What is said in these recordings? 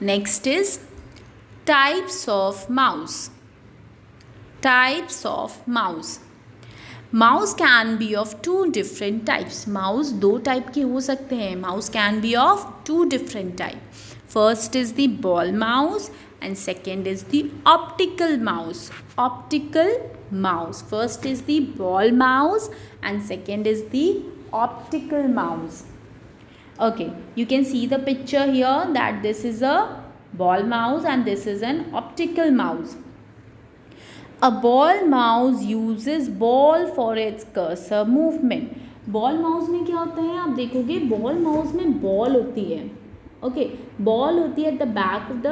Next is types of mouse. Types of mouse. Mouse can be of two different types. Mouse दो type के हो सकते हैं. Mouse can be of two different types. First is the ball mouse and second is the optical mouse. Optical mouse. First is the ball mouse and second is the optical mouse. Okay, you can see the picture here that this is a ball mouse and this is an optical mouse. A ball mouse uses ball for its cursor movement. Ball mouse में क्या होता है, आप देखोगे ball mouse में ball होती है. Okay, ball होती है at the back of the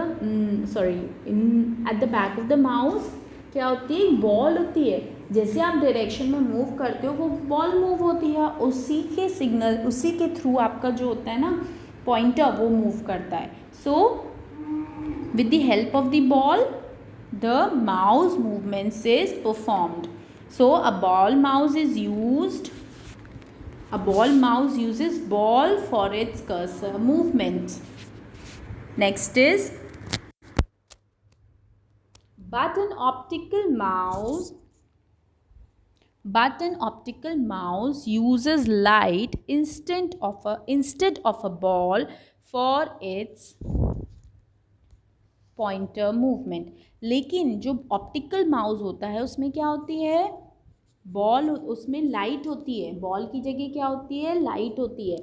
at the back of the mouse. क्या होती है, बॉल होती है. जैसे आप डायरेक्शन में मूव करते हो वो बॉल मूव होती है. उसी के सिग्नल, उसी के थ्रू आपका जो होता है ना पॉइंटर, वो मूव करता है. So with the help of the ball the mouse movements is performed. So a ball mouse uses ball for its cursor movement. Next is but an optical mouse uses light instead of a ball for its pointer movement. लेकिन जो optical mouse होता है उसमें क्या होती है, ball, उसमें light होती है. बॉल की जगह क्या होती है, लाइट होती है.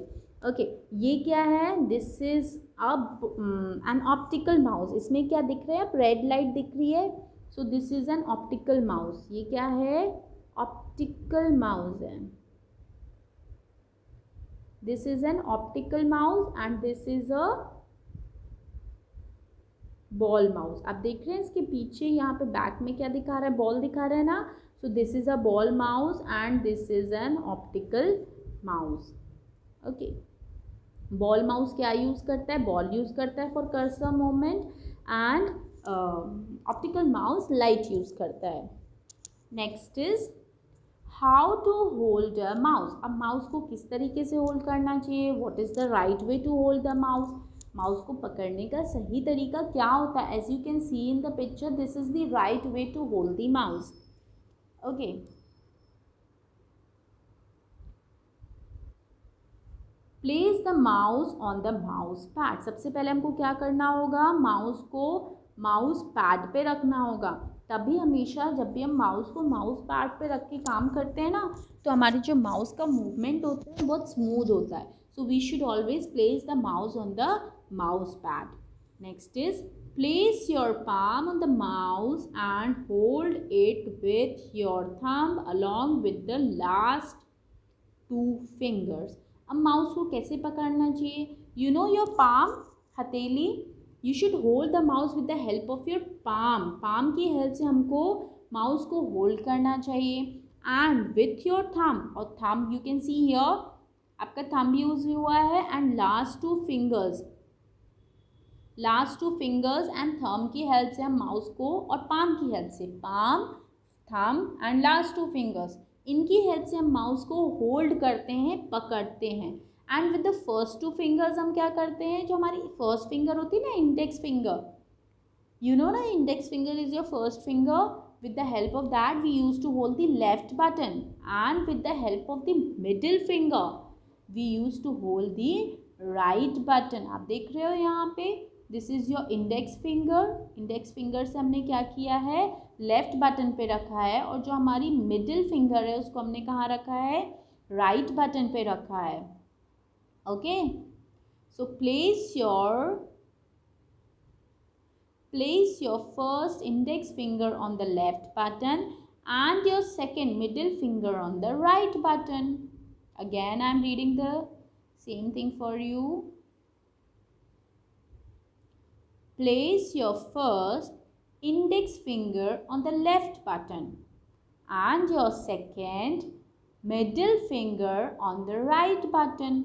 ओके, ये क्या है, this is an optical mouse. इसमें क्या दिख रहा है, अब रेड लाइट दिख रही है. सो this is an optical mouse. ये क्या है, ऑप्टिकल माउस है. This is an optical mouse and this is a ball mouse. आप देख रहे हैं इसके पीछे यहाँ पे बैक में क्या दिखा रहा है, बॉल दिखा रहा है ना. So this is a ball mouse and this is an optical mouse. Okay, ball mouse क्या यूज़ करता है, बॉल यूज़ करता है for cursor movement and optical mouse light use करता है. Next is how to hold a mouse. अब mouse को किस तरीके से होल्ड करना चाहिए, what is the right way to hold the mouse. Mouse को पकड़ने का सही तरीका क्या होता है. As you can see in the picture, this is the right way to hold the mouse. Okay, place the mouse on the mouse pad. सबसे पहले हमको क्या करना होगा, माउस को माउस पैड पे रखना होगा. तभी हमेशा जब भी हम माउस को माउस पैड पे रख के काम करते हैं ना, तो हमारी जो माउस का मूवमेंट होता है बहुत स्मूथ होता है. So we should always place the mouse on the mouse pad. Next is place your palm on the mouse and hold it with your thumb along with the last two fingers. अब mouse को कैसे पकड़ना चाहिए, you know your palm, हथेली. You should hold the mouse with the help of your palm. palm की help से हमको mouse को होल्ड करना चाहिए. And with your thumb, और thumb you can see here, आपका थंब यूज हुआ है and last two fingers and thumb की हेल्प से हम माउस को, और पाम की हेल्प से, palm, thumb and last two fingers, इनकी हेल्प से हम माउस को होल्ड करते हैं, पकड़ते हैं. And with the first two fingers हम क्या करते हैं, जो हमारी फर्स्ट फिंगर होती है ना, इंडेक्स फिंगर, यू नो ना, index finger is your first finger. with the help of that we used to hold the left button, and with the help of the middle finger we used to hold the right button. आप देख रहे हो यहाँ पे, this is your index finger. Index finger से हमने क्या किया है, लेफ्ट बटन पे रखा है, और जो हमारी मिडिल फिंगर है उसको हमने कहाँ रखा है, राइट बटन पे रखा है. Okay, so place your first index finger on the left button and your second middle finger on the right button. Again I am reading the same thing for you. Place your first index finger on the left button and your second middle finger on the right button.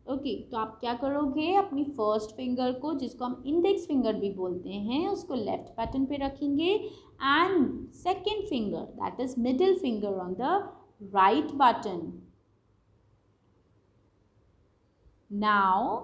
Okay, तो आप क्या करोगे, अपनी first finger को, जिसको हम index finger भी बोलते हैं, उसको लेफ्ट बटन पे रखेंगे and second finger, that is middle finger, on the right button. Now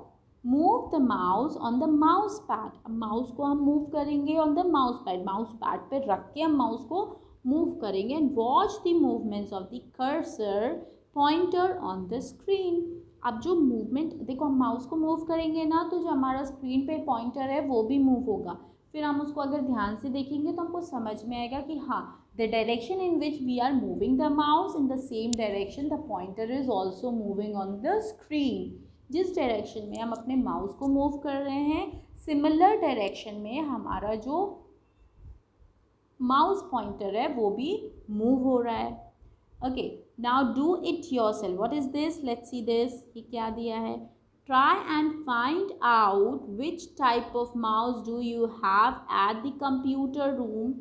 move the mouse on the mouse pad. अब माउस को हम मूव करेंगे ऑन द माउस पैड पे रख के हम माउस को मूव करेंगे. And watch the movements of the cursor pointer on the screen. अब जो मूवमेंट देखो, हम माउस को मूव करेंगे ना तो जो हमारा स्क्रीन पे पॉइंटर है वो भी मूव होगा. फिर हम उसको अगर ध्यान से देखेंगे तो हमको समझ में आएगा कि हाँ, the direction in which we are moving the mouse, in the same direction the pointer is also moving on the screen. जिस डायरेक्शन में हम अपने माउस को मूव कर रहे हैं, सिमिलर डायरेक्शन में हमारा जो माउस पॉइंटर है वो भी मूव हो रहा है. Okay, now do it yourself. What is this? Let's see this. ये क्या दिया है? Try and find out which type of mouse do you have at the computer room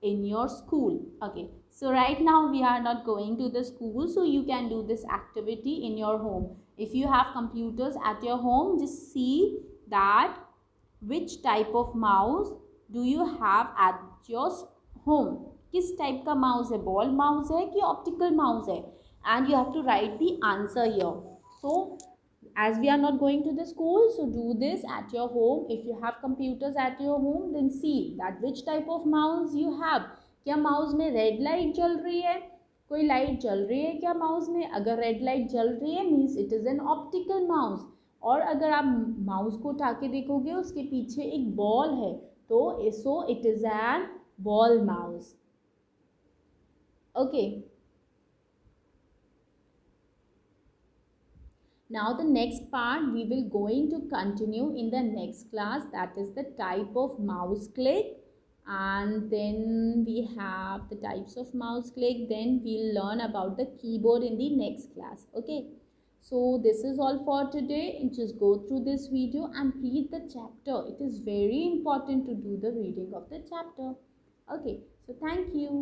in your school. Okay, so right now we are not going to the school, so you can do this activity in your home. If you have computers at your home, just see that which type of mouse do you have at your home. किस type का mouse है? Ball mouse है कि optical mouse है? And you have to write the answer here. So as we are not going to the school, so do this at your home. If you have computers at your home, then see that which type of mouse you have. क्या mouse में red light जल रही है? कोई light जल रही है क्या माउस में? अगर रेड लाइट जल रही है means it is an optical mouse. और अगर आप माउस को उठा के देखोगे उसके पीछे एक बॉल है, तो so it is an ball mouse. Okay, now the next part we will going to continue in the next class, that is the type of mouse click, and then we have the types of mouse click, then we'll learn about the keyboard in the next class. Okay, so this is all for today. Just go through this video and read the chapter. It is very important to do the reading of the chapter. Okay, so thank you.